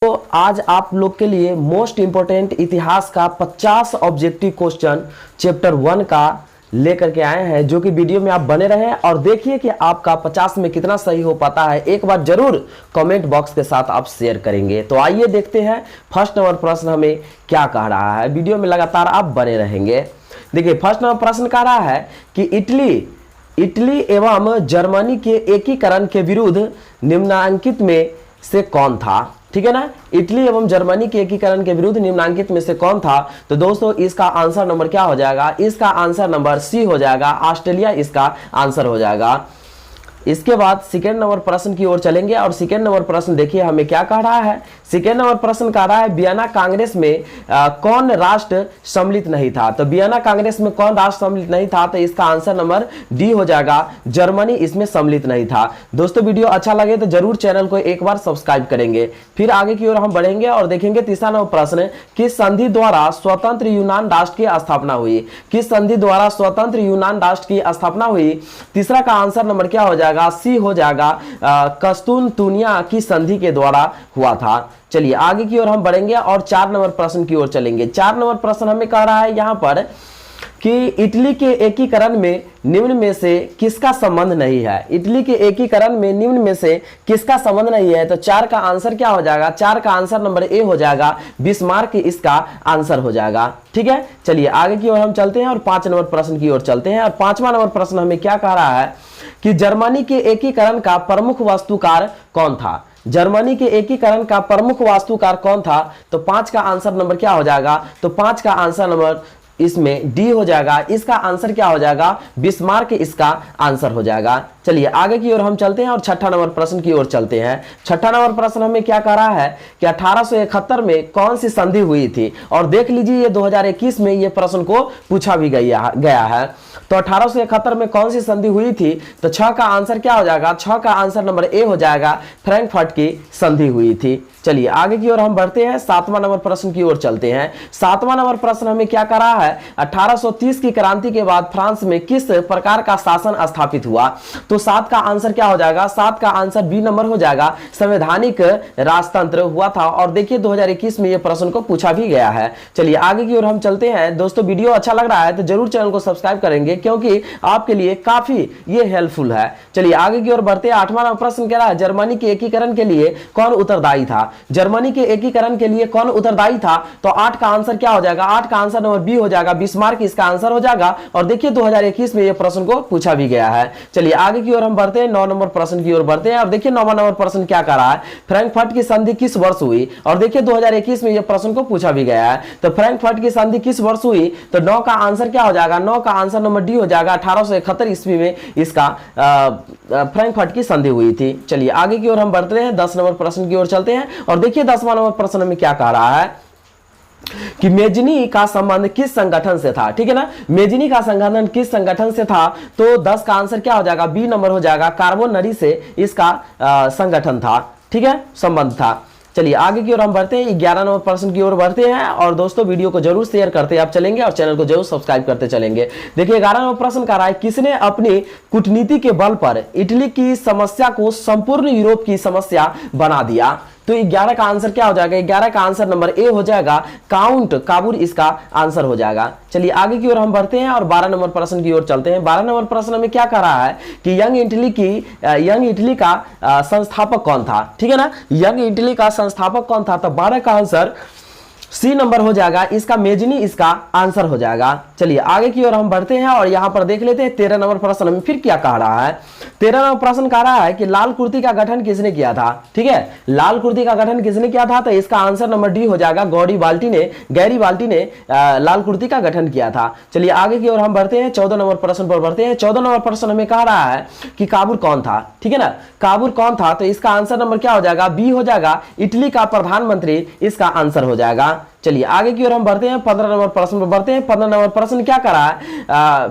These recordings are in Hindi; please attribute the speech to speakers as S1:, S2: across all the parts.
S1: तो आज आप लोग के लिए मोस्ट इंपोर्टेंट इतिहास का 50 ऑब्जेक्टिव क्वेश्चन चैप्टर 1 का लेकर के आए हैं, जो कि वीडियो में आप बने रहें और देखिए कि आपका 50 में कितना सही हो पाता है। एक बार जरूर कमेंट बॉक्स के साथ आप शेयर करेंगे। तो आइए देखते हैं फर्स्ट नंबर प्रश्न हमें क्या कह रहा है। वीडियो में लगातार आप बने रहेंगे। देखिए फर्स्ट नंबर प्रश्न कह रहा है कि इटली एवं जर्मनी के एकीकरण के विरुद्ध निम्नांकित में से कौन था। ठीक है ना, इटली एवं जर्मनी के एकीकरण के विरुद्ध निम्नांकित में से कौन था। तो दोस्तों इसका आंसर नंबर क्या हो जाएगा, इसका आंसर नंबर सी हो जाएगा, ऑस्ट्रेलिया इसका आंसर हो जाएगा। इसके बाद सेकेंड नंबर प्रश्न की ओर चलेंगे और सेकेंड नंबर प्रश्न देखिए हमें क्या कह रहा है। सेकेंड नंबर प्रश्न कह रहा है वियना कांग्रेस में कौन राष्ट्र सम्मिलित नहीं था। तो वियना कांग्रेस में कौन राष्ट्र सम्मिलित नहीं था, तो इसका आंसर नंबर डी हो जाएगा, जर्मनी इसमें सम्मिलित नहीं था। दोस्तों वीडियो अच्छा लगे तो जरूर चैनल को एक बार सब्सक्राइब करेंगे। फिर आगे की ओर हम बढ़ेंगे और देखेंगे तीसरा नंबर प्रश्न, किस संधि द्वारा स्वतंत्र यूनान राष्ट्र की स्थापना हुई। किस संधि द्वारा स्वतंत्र यूनान राष्ट्र की स्थापना हुई। तीसरा का आंसर नंबर क्या हो जाएगा, सी हो जाएगा, कस्तूनतुनिया की संधि के द्वारा हुआ था। चलिए आगे की ओर हम बढ़ेंगे और 4 नंबर प्रश्न की ओर चलेंगे। 4 नंबर प्रश्न हमें कह रहा है यहां पर कि इटली के एकीकरण में निम्न में से किसका संबंध नहीं है। इटली के एकीकरण में निम्न में से किसका संबंध नहीं है। तो 4 का आंसर क्या हो जाएगा, 4 का आंसर नंबर ए हो जाएगा, बिस्मार्क इसका आंसर हो जाएगा। ठीक है, चलिए आगे की ओर हम चलते हैं और 5 नंबर प्रश्न की ओर चलते हैं। और 5वां नंबर प्रश्न हमें क्या कह रहा है कि जर्मनी के एकीकरण का प्रमुख वास्तुकार कौन था। जर्मनी के एकीकरण का प्रमुख वास्तुकार कौन था। तो 5 का आंसर नंबर क्या हो जाएगा, तो 5 का आंसर नंबर इसमें डी हो जाएगा, इसका आंसर क्या हो जाएगा, बिस्मार्क इसका आंसर हो जाएगा। चलिए आगे की ओर हम चलते हैं और 6ठा नंबर प्रश्न की ओर चलते हैं। 6ठा नंबर प्रश्न हमें क्या कह रहा है कि 1871 में कौन सी संधि हुई थी। और देख लीजिए ये 2021 में ये प्रश्न को पूछा भी गया है। तो 1871 में कौन सी संधि हुई थी। तो 6 का आंसर क्या हो जाएगा, 6 का आंसर नंबर ए हो जाएगा, फ्रैंकफर्ट की संधि हुई थी। चलिए आगे की ओर हम बढ़ते हैं, 7वां नंबर प्रश्न की ओर चलते हैं। 7वां नंबर प्रश्न हमें क्या कर रहा है, 1830 की क्रांति के बाद फ्रांस में किस प्रकार का शासन स्थापित हुआ। तो 7 का आंसर क्या हो जाएगा, 7 का आंसर बी नंबर हो जाएगा, संवैधानिक राजतंत्र हुआ था। और देखिए 2021 में यह प्रश्न को पूछा भी गया है। चलिए आगे की ओर हम चलते हैं। दोस्तों वीडियो अच्छा लग रहा है तो जरूर चैनल को सब्सक्राइब करेंगे, क्योंकि आपके लिए काफी ये हेल्पफुल है। चलिए आगे की ओर बढ़ते हैं। 8वां नंबर प्रश्न कह रहा है जर्मनी के एकीकरण के लिए कौन उत्तरदायी था। जर्मनी के एकीकरण के लिए कौन उत्तरदायी था। तो 8 का आंसर क्या हो जाएगा, 8 का आंसर नंबर बी हो जाएगा, बिस्मार्क इसका आंसर हो जाएगा। और देखिए 2021 में यह प्रश्न को पूछा भी गया है। चलिए आगे की ओर हम बढ़ते हैं, 9 नंबर प्रश्न की ओर बढ़ते हैं और देखिए 9वां नंबर प्रश्न क्या कर रहा है, फ्रैंकफर्ट की संधि किस वर्ष हुई। और देखिए 2021 में यह प्रश्न को पूछा भी गया है। तो फ्रैंकफर्ट की संधि किस वर्ष हुई। तो 9 का आंसर क्या हो जाएगा, 9 का आंसर नंबर डी हो जाएगा, 1871 ईस्वी में इसका फ्रैंकफर्ट की संधि हुई थी। चलिए आगे की ओर हम बढ़ते हैं, 10 नंबर प्रश्न की ओर चलते हैं और देखिए 10वां नंबर प्रश्न में क्या कह रहा है कि मेजनी का संबंध किस संगठन से था। ठीक है ना, मेजनी का संगठन किस संगठन से था। तो 10 का आंसर क्या हो जाएगा, बी नंबर हो जाएगा, कार्बोनरी से इसका संगठन था। ठीक है, संबंध था। चलिए आगे की ओर हम बढ़ते हैं, 11 नंबर प्रश्न की ओर बढ़ते हैं और दोस्तों वीडियो को जरूर शेयर करते आप चलेंगे और चैनल को जरूर सब्सक्राइब करते चलेंगे। देखिए 11 नंबर प्रश्न कह रहा है किसने अपनी कूटनीति के बल पर इटली की समस्या को संपूर्ण यूरोप की समस्या बना दिया। तो 11 का आंसर क्या हो जाएगा, 11 का आंसर नंबर ए हो जाएगा, काउंट काबूर इसका आंसर हो जाएगा। चलिए आगे की ओर हम बढ़ते हैं और 12 नंबर प्रश्न की ओर चलते हैं। 12 नंबर प्रश्न में क्या कह रहा है कि यंग इटली का संस्थापक कौन था। ठीक है ना, यंग इटली का संस्थापक कौन था। तो 12 का आंसर सी नंबर हो जाएगा, इसका मेजनी इसका आंसर हो जाएगा। चलिए आगे की ओर हम बढ़ते हैं और यहां पर देख लेते हैं 13 नंबर प्रश्न में फिर क्या कह रहा है। 13 नंबर प्रश्न कह रहा है कि लाल कुर्ती का गठन किसने किया था। ठीक है, लाल कुर्ती का गठन किसने किया था। तो इसका आंसर नंबर डी हो जाएगा, गैरी बाल्टी ने लाल कुर्ती का गठन किया था। चलिए आगे की ओर हम बढ़ते हैं, 14 नंबर प्रश्न पर बढ़ते हैं। 14 नंबर प्रश्न में कह रहा है कि काबूल कौन था। ठीक है ना, काबूल कौन था। तो इसका आंसर नंबर क्या हो जाएगा, बी हो जाएगा, इटली का प्रधानमंत्री इसका आंसर हो जाएगा। चलिए आगे की ओर हम बढ़ते हैं, 15 नंबर प्रश्न पर बढ़ते हैं। 15 नंबर प्रश्न क्या कर रहा है,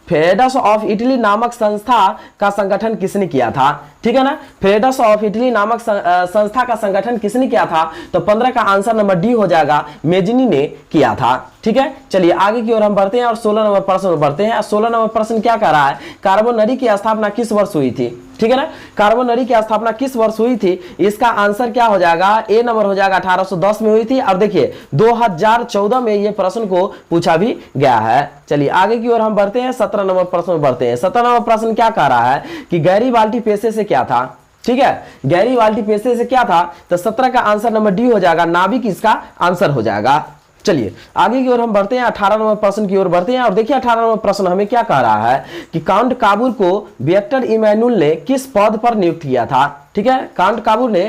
S1: फेडस ऑफ इटली नामक संस्था का संगठन किसने किया था। ठीक है ना, फेडस ऑफ इटली नामक संस्था का संगठन किसने किया था। तो 15 का आंसर नंबर डी हो जाएगा, मेजनी ने किया था। ठीक है, चलिए आगे की ओर हम बढ़ते हैं और 16 नंबर प्रश्न बढ़ते हैं। 16 नंबर प्रश्न क्या कह रहा है, कार्बोनरी की स्थापना किस वर्ष हुई थी। ठीक है ना। कार्बोनरी की स्थापना किस वर्ष हुई थी, इसका आंसर क्या हो जाएगा, ए नंबर हो जाएगा 1810 में हुई थी। और देखिए 2014 में ये प्रश्न को पूछा भी गया है। चलिए आगे की ओर हम बढ़ते हैं, 17 नंबर प्रश्न में बढ़ते हैं। 17 नंबर प्रश्न क्या कह रहा है कि गैरीबाल्टी पेशे से क्या था, ठीक है, गैरीबाल्टी पेशे से क्या था, तो 17 का आंसर नंबर डी हो जाएगा, नाविक इसका आंसर हो जाएगा। चलिए आगे की ओर हम बढ़ते हैं, 18 नंबर प्रश्न की ओर बढ़ते हैं। और देखिए 18 नंबर प्रश्न हमें क्या कह रहा है कि काउंट काबुल को विक्टर इमैनुअल ने किस पद पर नियुक्त किया था, ठीक है, काउंट काबुल ने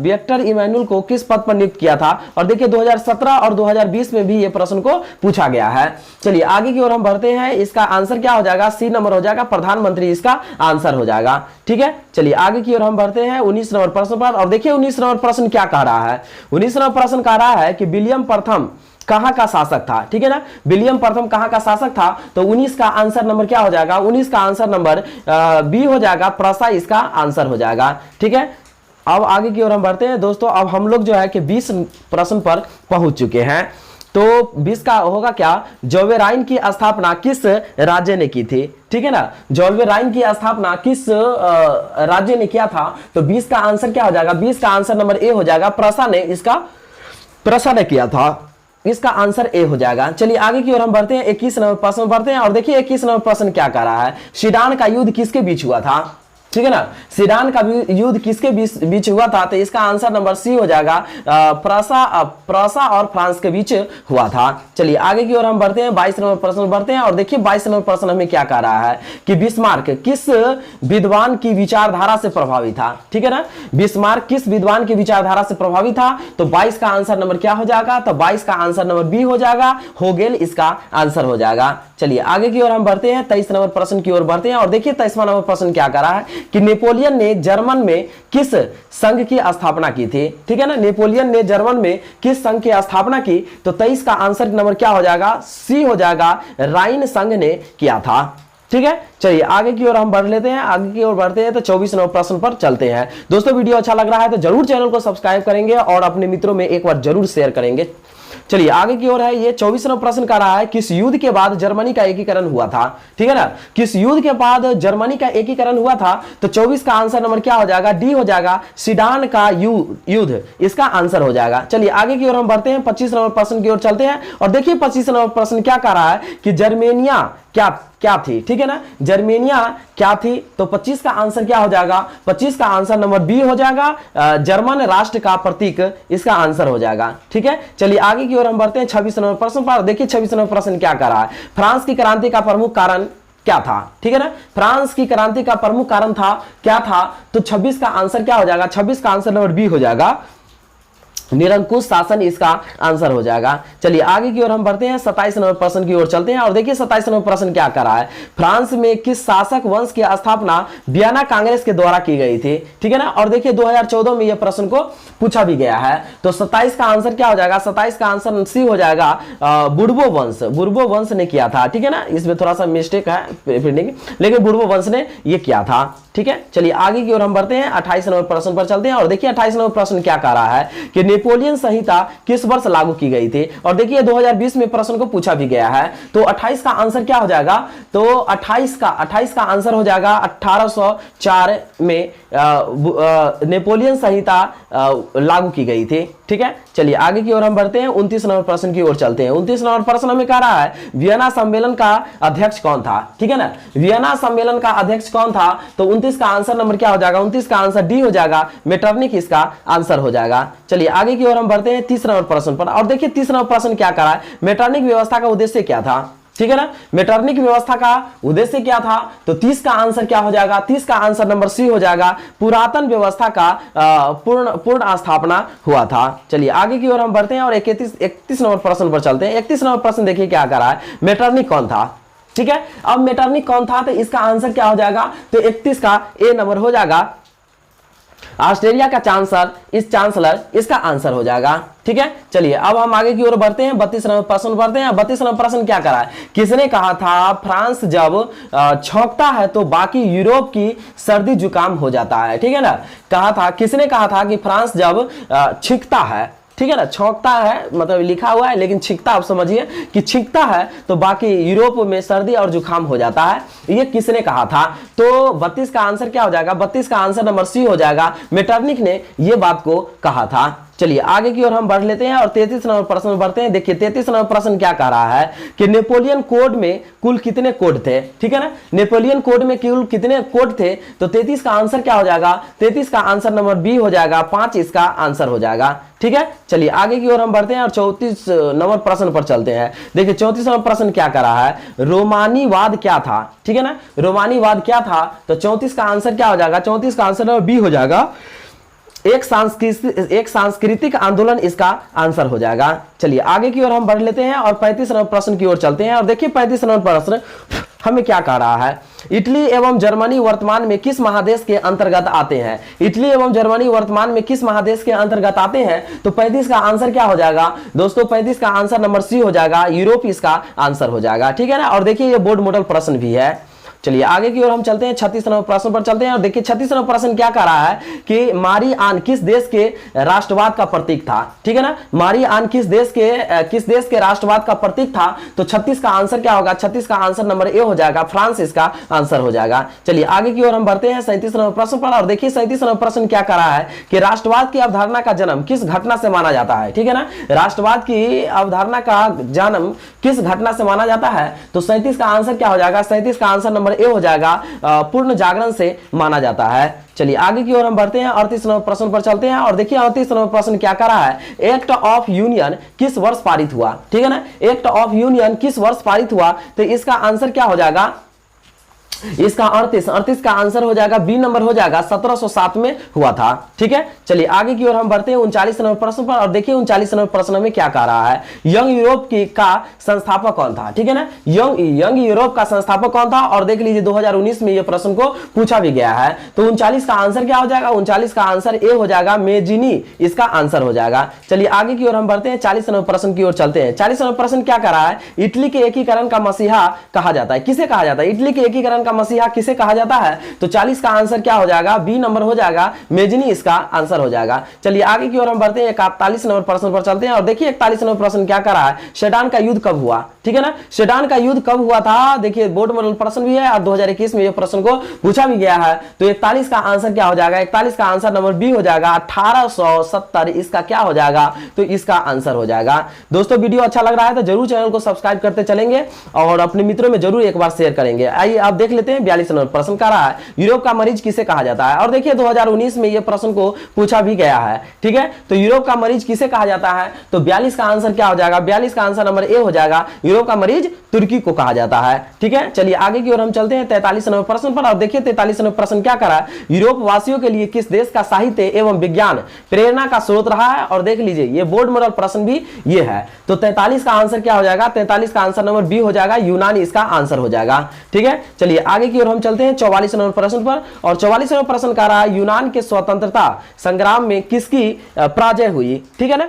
S1: विक्टर इमैनुअल को किस पद पर नियुक्त किया था। और देखिए 2017 और 2020 में भी ये प्रश्न को पूछा गया है। चलिए आगे की ओर हम बढ़ते हैं, इसका आंसर क्या हो जाएगा, सी नंबर हो जाएगा, प्रधानमंत्री इसका आंसर हो जाएगा। ठीक है, चलिए आगे की ओर हम बढ़ते हैं 19 नंबर प्रश्न पर। और देखिए 19 नंबर प्रश्न क्या कह रहा है, 19 नंबर प्रश्न कह रहा है कि विलियम प्रथम कहां का शासक था, ठीक है ना, विलियम प्रथम कहां का शासक था। तो 19 का आंसर नंबर क्या हो जाएगा, 19 का आंसर नंबर बी हो जाएगा, प्रसा इसका आंसर हो जाएगा। ठीक है, अब आगे की ओर हम बढ़ते हैं दोस्तों। अब हम लोग जो है कि 20 प्रश्न पर पहुंच चुके हैं। तो 20 का होगा क्या, जोवेराइन की स्थापना किस राज्य ने की थी, ठीक है ना, जोवेराइन की स्थापना किस राज्य ने किया था। तो 20 का आंसर क्या हो जाएगा, 20 का आंसर नंबर ए हो जाएगा, प्रसा ने किया था, इसका आंसर ए हो जाएगा। चलिए आगे की ओर हम बढ़ते हैं, 21 नंबर प्रश्न में बढ़ते हैं। और देखिए 21 नंबर प्रश्न क्या कह रहा है, सीडान का युद्ध किसके बीच हुआ था, ठीक है ना, सीडान का युद्ध किसके बीच हुआ था। तो इसका आंसर नंबर सी हो जाएगा, प्रसा और फ्रांस के बीच हुआ था। चलिए आगे की ओर हम बढ़ते हैं, 22 नंबर प्रश्न बढ़ते हैं। और देखिए 22 नंबर प्रश्न हमें क्या कह रहा है कि बिस्मार्क किस विद्वान की विचारधारा से प्रभावित था, ठीक है ना, बिस्मार्क किस विद्वान की विचारधारा से प्रभावित था। तो 22 का आंसर नंबर क्या हो जाएगा, तो 22 का आंसर नंबर बी हो जाएगा, होगेल इसका आंसर हो जाएगा। चलिए आगे की ओर हम बढ़ते हैं, 23 नंबर प्रश्न की ओर बढ़ते हैं। और देखिए 23वां नंबर प्रश्न क्या कर रहा है कि नेपोलियन ने जर्मन में किस संघ की स्थापना की थी, ठीक है ना, नेपोलियन ने जर्मन में किस संघ की स्थापना की। तो 23 का आंसर नंबर क्या हो जाएगा, सी हो जाएगा, राइन संघ ने किया था। ठीक है, चलिए आगे की ओर हम बढ़ लेते हैं, आगे की ओर बढ़ते हैं तो 24 नंबर प्रश्न पर चलते हैं। दोस्तों वीडियो अच्छा लग रहा है तो जरूर चैनल को सब्सक्राइब करेंगे और अपने मित्रों में एक बार जरूर शेयर करेंगे। चलिए आगे की ओर है, ये 24 नंबर प्रश्न कर रहा है, किस युद्ध के बाद जर्मनी का एकीकरण हुआ था, ठीक है ना, किस युद्ध के बाद जर्मनी का एकीकरण हुआ था। तो 24 का आंसर नंबर क्या हो जाएगा, डी हो जाएगा, सीडान का युद्ध इसका आंसर हो जाएगा। चलिए आगे की ओर हम बढ़ते हैं, 25 नंबर प्रश्न की ओर चलते हैं। और देखिए 25 नंबर प्रश्न क्या कर रहा है कि जर्मेनिया क्या थी, ठीक है ना, जर्मेनिया क्या थी। तो 25 का आंसर क्या हो जाएगा, 25 का आंसर नंबर बी हो जाएगा, जर्मन राष्ट्र का प्रतीक इसका आंसर हो जाएगा। ठीक है, चलिए आगे की ओर हम बढ़ते हैं 26 नंबर प्रश्न पर। देखिए 26 नंबर प्रश्न क्या कर रहा है, फ्रांस की क्रांति का प्रमुख कारण क्या था, ठीक है ना, फ्रांस की क्रांति का प्रमुख कारण था क्या था। तो 26 का आंसर क्या हो जाएगा, 26 का आंसर नंबर बी हो जाएगा, निरंकुश शासन इसका आंसर हो जाएगा। चलिए आगे की ओर हम बढ़ते हैं, 27 नंबर प्रश्न की ओर चलते हैं। और देखिए 27 नंबर प्रश्न क्या कर रहा है, फ्रांस में किस शासक वंश की स्थापना वियना कांग्रेस के द्वारा की गई थी, ठीक है ना। और देखिए 2014 में यह प्रश्न को पूछा भी गया है। तो 27 का आंसर क्या हो जाएगा, 27 का आंसर सी हो जाएगा, बुर्बो वंश ने किया था, ठीक है ना, इसमें थोड़ा सा मिस्टेक है लेकिन बुर्बो वंश ने यह किया था। ठीक है, चलिए आगे की ओर हम बढ़ते हैं, 28 नंबर प्रश्न पर चलते हैं। और देखिए 28 नंबर प्रश्न क्या कर रहा है कि नेपोलियन संहिता किस वर्ष लागू की गई थी। और देखिए 2020 में प्रश्न को पूछा भी गया है। तो 28 का आंसर क्या हो जाएगा, तो 28 का आंसर हो जाएगा 1804 में नेपोलियन संहिता लागू की गई थी। ठीक है, चलिए आगे की ओर हम बढ़ते हैं, 29 नंबर प्रश्न की ओर चलते हैं। 29 नंबर प्रश्न हमें कह रहा है वियना सम्मेलन का अध्यक्ष कौन था, ठीक है ना, वियना सम्मेलन का अध्यक्ष कौन था। तो 29 का आंसर नंबर क्या हो जाएगा, 29 का आंसर डी हो जाएगा, मेटरनिक इसका आंसर हो जाएगा। चलिए आगे की ओर हम बढ़ते हैं 30 नंबर प्रश्न पर। और देखिए 30 नंबर प्रश्न क्या कर रहा है, मेटरनिक व्यवस्था का उद्देश्य क्या था, ठीक है ना, मेटरनिक व्यवस्था का उद्देश्य क्या था। तो 30 का आंसर क्या हो जाएगा, 30 का आंसर नंबर सी हो जाएगा, पुरातन व्यवस्था का पूर्ण स्थापना हुआ था। चलिए आगे की ओर हम बढ़ते हैं और 31 नंबर प्रश्न पर चलते हैं। 31 नंबर प्रश्न देखिए क्या कर रहा है, मेटरनिक कौन था, ठीक है। अब मेटरनिक कौन था, तो इसका आंसर क्या हो जाएगा, तो 31 का ए नंबर हो जाएगा, ऑस्ट्रेलिया का चांसलर इसका आंसर हो जाएगा। ठीक है, चलिए अब हम आगे की ओर बढ़ते हैं, 32 नंबर प्रश्न बढ़ते हैं। 32 नंबर प्रश्न क्या करा है, किसने कहा था फ्रांस जब छौंकता है तो बाकी यूरोप की सर्दी जुकाम हो जाता है, ठीक है ना, कहा था, किसने कहा था कि फ्रांस जब छींकता है, ठीक है ना, छौंकता है मतलब लिखा हुआ है, लेकिन छींकता आप समझिए कि छींकता है तो बाकी यूरोप में सर्दी और जुकाम हो जाता है। ये किसने कहा था? तो 32 का आंसर क्या हो जाएगा? 32 का आंसर नंबर सी हो जाएगा। मेटरनिक ने ये बात को कहा था। चलिए आगे की ओर हम बढ़ लेते हैं और 33 नंबर प्रश्न में बढ़ते हैं। देखिए 33 नंबर प्रश्न क्या कह रहा है कि नेपोलियन कोड में कुल कितने कोड थे? ठीक है ना, नेपोलियन कोड में कुल कितने कोड थे? तो 33 का आंसर क्या हो जाएगा? 33 का आंसर नंबर बी हो जाएगा, 5 इसका आंसर हो जाएगा। ठीक है, चलिए आगे की ओर हम बढ़ते हैं और 34 नंबर प्रश्न पर चलते हैं। देखिए 34 नंबर प्रश्न क्या कर रहा है? रोमानीवाद क्या था? ठीक है ना, रोमानीवाद क्या था? तो 34 का आंसर क्या हो जाएगा? 34 का आंसर नंबर बी हो जाएगा, एक सांस्कृतिक आंदोलन इसका आंसर हो जाएगा। चलिए आगे की ओर हम बढ़ लेते हैं और 35 नंबर प्रश्न की ओर चलते हैं और देखिए 35 नंबर प्रश्न हमें क्या कह रहा है? इटली एवं जर्मनी वर्तमान में किस महादेश के अंतर्गत आते हैं? इटली एवं जर्मनी वर्तमान में किस महादेश के अंतर्गत आते हैं? तो 35 का आंसर क्या हो जाएगा दोस्तों? 35 का आंसर नंबर सी हो जाएगा, यूरोप इसका आंसर हो जाएगा। ठीक है ना, और देखिए ये बोर्ड मॉडल प्रश्न भी है। चलिए आगे की ओर हम चलते हैं, 36 नंबर प्रश्न पर चलते हैं और देखिए 36 नंबर प्रश्न क्या कह रहा है कि मारी आन किस देश के राष्ट्रवाद का प्रतीक था? ठीक है ना, मारी आन किस देश के राष्ट्रवाद का प्रतीक था? तो 36 का आंसर क्या होगा? 36 का आंसर नंबर ए हो जाएगा, फ्रांस इसका आंसर हो जाएगा। चलिए आगे की ओर हम बढ़ते हैं 37 नंबर प्रश्न पर और देखिए 37 नंबर प्रश्न क्या कह रहा है कि राष्ट्रवाद की अवधारणा का जन्म किस घटना से माना जाता है? ठीक है ना, राष्ट्रवाद की अवधारणा का जन्म किस घटना से माना जाता है? तो 37 का आंसर क्या हो जाएगा? 37 का आंसर नंबर ए हो जाएगा, पूर्ण जागरण से माना जाता है। चलिए आगे की ओर हम बढ़ते हैं, 38 नंबर प्रश्न पर चलते हैं और देखिए 38 नंबर प्रश्न क्या कर रहा है? एक्ट ऑफ यूनियन किस वर्ष पारित हुआ? ठीक है ना, एक्ट ऑफ यूनियन किस वर्ष पारित हुआ? तो इसका आंसर क्या हो जाएगा? इसका 38 का आंसर हो जाएगा, बी नंबर हो जाएगा, 1707 में हुआ था। ठीक है, चलिए आगे की ओर हम बढ़ते हैं 39 नंबर प्रश्न पर और देखिए 39 नंबर प्रश्न में क्या कह रहा है? यंग यूरोप का संस्थापक कौन था? ठीक है ना, यंग यूरोप का संस्थापक कौन था? और देख लीजिए 2019 में यह प्रश्न को पूछा भी गया है। तो 39 का आंसर क्या हो जाएगा? 39 का आंसर ए हो जाएगा, मेजिनी इसका आंसर हो जाएगा। चलिए आगे की ओर हम बढ़ते हैं, 40 नंबर प्रश्न की ओर चलते हैं। 40 नंबर प्रश्न क्या कह रहा है? इटली के एकीकरण का मसीहा कहा जाता है, किसे कहा जाता है? इटली के एकीकरण का मसीहा किसे कहा जाता है? तो 40 का आंसर क्या हो जाएगा? बी नंबर हो जाएगा, मेजनी इसका आंसर हो जाएगा। चलिए आगे की ओर हम बढ़ते हैं, 41 नंबर प्रश्न पर चलते हैं और देखिए 41 नंबर प्रश्न क्या कर रहा है? सेडान का युद्ध कब हुआ? ठीक है ना, सेडान का युद्ध कब हुआ था? देखिए बोर्ड मॉडल प्रश्न भी है और 2021 में यह प्रश्न को पूछा भी गया है। तो 41 का आंसर क्या हो जाएगा? 41 का आंसर नंबर बी हो जाएगा, 1870 इसका क्या हो जाएगा? तो इसका आंसर हो जाएगा। दोस्तों वीडियो अच्छा लग रहा है तो जरूर चैनल को सब्सक्राइब करते चलेंगे और अपने मित्रों में जरूर एक बार शेयर करेंगे। आइए आप देख लेते हैं 42 नंबर प्रश्न का रहा है, यूरोप का मरीज किसे कहा जाता है? और देखिए 2019 में यह प्रश्न को पूछा भी गया है। ठीक है, तो यूरोप का मरीज किसे कहा जाता है? तो 42 का आंसर क्या हो जाएगा? 42 का आंसर नंबर ए हो जाएगा, यूरोप का मरीज तुर्की को कहा जाता है। ठीक है, चलिए आगे की ओर हम चलते हैं 43 नंबर प्रश्न पर और देखिए 43 नंबर प्रश्न क्या करा? यूरोप वासियों के लिए किस देश का साहित्य एवं विज्ञान प्रेरणा का स्रोत रहा है? और देख लीजिए ये बोर्ड मॉडल प्रश्न भी ये है। तो 43 का आंसर क्या हो जाएगा? 43 का आंसर नंबर बी हो जाएगा, यूनानी इसका आंसर हो जाएगा। ठीक है, चलिए आगे की ओर हम चलते हैं 44 नंबर प्रश्न पर और 44 नंबर प्रश्न का रहा है, यूनान के स्वतंत्रता संग्राम में किसकी पराजय हुई? ठीक है ना,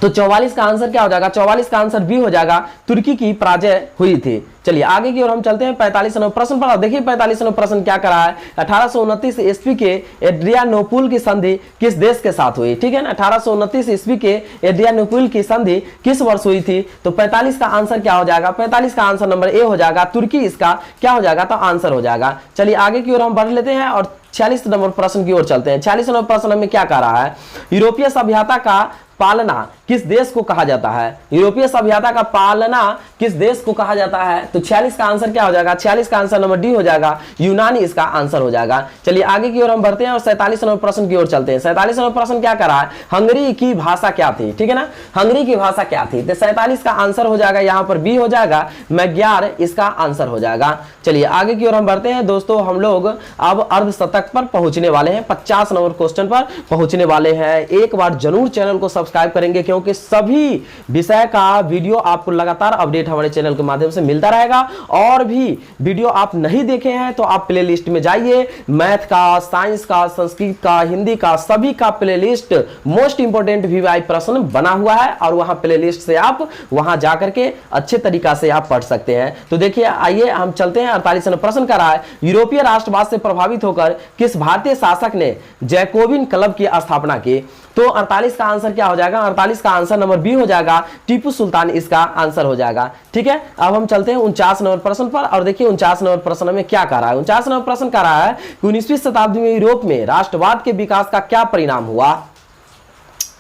S1: तो 44 का आंसर क्या हो जाएगा? 44 का आंसर बी हो जाएगा, तुर्की की पराजय हुई थी। चलिए आगे की ओर हम चलते हैं 45 नंबर प्रश्न पर और देखिए 45 नंबर प्रश्न क्या कर रहा है? 1829 ईस्वी के एड्रियानोपुल की संधि किस देश के साथ हुई? ठीक है ना, 1829 ईस्वी के एड्रियानोपुल की संधि किस वर्ष हुई थी? तो 45 का आंसर क्या हो जाएगा? 45 का आंसर नंबर ए हो जाएगा, तुर्की इसका क्या हो जाएगा? तो आंसर हो जाएगा। चलिए आगे की ओर हम बढ़ लेते हैं और 46 नंबर प्रश्न की ओर चलते हैं। 46 नंबर प्रश्न में क्या कह रहा है? यूरोपीय सभ्यता का पालना किस देश को कहा जाता है? यूरोपीय सभ्यता का पालना किस देश को कहा जाता है? तो 46 का आंसर क्या हो जाएगा? 46 का आंसर नंबर डी हो जाएगा, यूनानी इसका आंसर हो जाएगा। चलिए आगे की ओर हम बढ़ते हैं और 47 नंबर प्रश्न की ओर चलते हैं। 47 नंबर प्रश्न क्या कर रहा है? हंगरी की भाषा क्या थी? ठीक है ना, हंगरी की भाषा क्या थी? तो 47 का आंसर हो जाएगा, यहाँ पर बी हो जाएगा, मैग्यार इसका आंसर हो जाएगा। चलिए आगे की ओर हम बढ़ते हैं दोस्तों, हम लोग अब अर्धशतक पर पहुंचने वाले हैं, 50 नंबर क्वेश्चन पर पहुंचने वाले हैं। एक बार जरूर चैनल को सब्सक्राइब करेंगे क्योंकि सभी विषय का वीडियो आपको लगातार अपडेट हमारे चैनल के माध्यम से मिलता रहेगा। और भी वीडियो आप नहीं देखे हैं तो आप प्लेलिस्ट में जाइए, मैथ का, साइंस का, संस्कृत का, हिंदी का, सभी का प्लेलिस्ट मोस्ट इंपोर्टेंट वीवाई प्रश्न बना हुआ है और वहां प्लेलिस्ट से आप वहां जाकर के अच्छे तरीका से आप पढ़ सकते हैं। तो देखिए आइए हम चलते हैं। 48 प्रश्न का रहा है, यूरोपीय राष्ट्रवाद से प्रभावित होकर किस भारतीय शासक ने जैकोबिन क्लब की स्थापना की? तो 48 का आंसर क्या हो हो जाएगा 48 का आंसर नंबर बी हो जाएगा, टीपू सुल्तान इसका आंसर हो जाएगा। ठीक है, अब हम चलते हैं 49 नंबर प्रश्न पर और देखिए 49 नंबर प्रश्न में क्या कह रहा है। 49 नंबर प्रश्न कह रहा है कि 19वीं शताब्दी में यूरोप में राष्ट्रवाद के विकास का क्या परिणाम हुआ।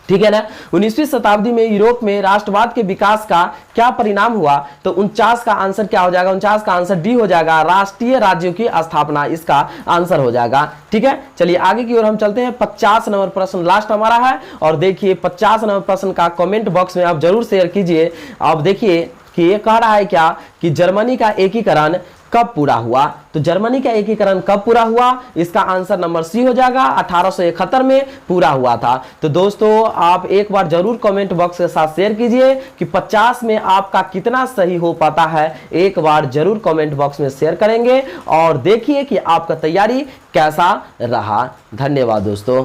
S1: ठीक है ना, 19वीं शताब्दी में यूरोप में राष्ट्रवाद के विकास का क्या परिणाम हुआ, तो 49 का आंसर क्या हो जाएगा, 49 का आंसर डी हो जाएगा, राष्ट्रीय राज्यों की स्थापना इसका आंसर हो जाएगा। ठीक है, चलिए आगे की ओर हम चलते हैं। 50 नंबर प्रश्न लास्ट हमारा है और देखिए 50 नंबर प्रश्न का कमेंट बॉक्स में आप जरूर शेयर कीजिए। अब देखिए कि ये कह रहा है क्या कि जर्मनी का एकीकरण कब पूरा हुआ, तो जर्मनी का एकीकरण कब पूरा हुआ, इसका आंसर नंबर सी हो जाएगा, 1871 में पूरा हुआ था। तो दोस्तों आप एक बार जरूर कमेंट बॉक्स के साथ शेयर कीजिए कि 50 में आपका कितना सही हो पाता है, एक बार जरूर कमेंट बॉक्स में शेयर करेंगे और देखिए कि आपका तैयारी कैसा रहा। धन्यवाद दोस्तों।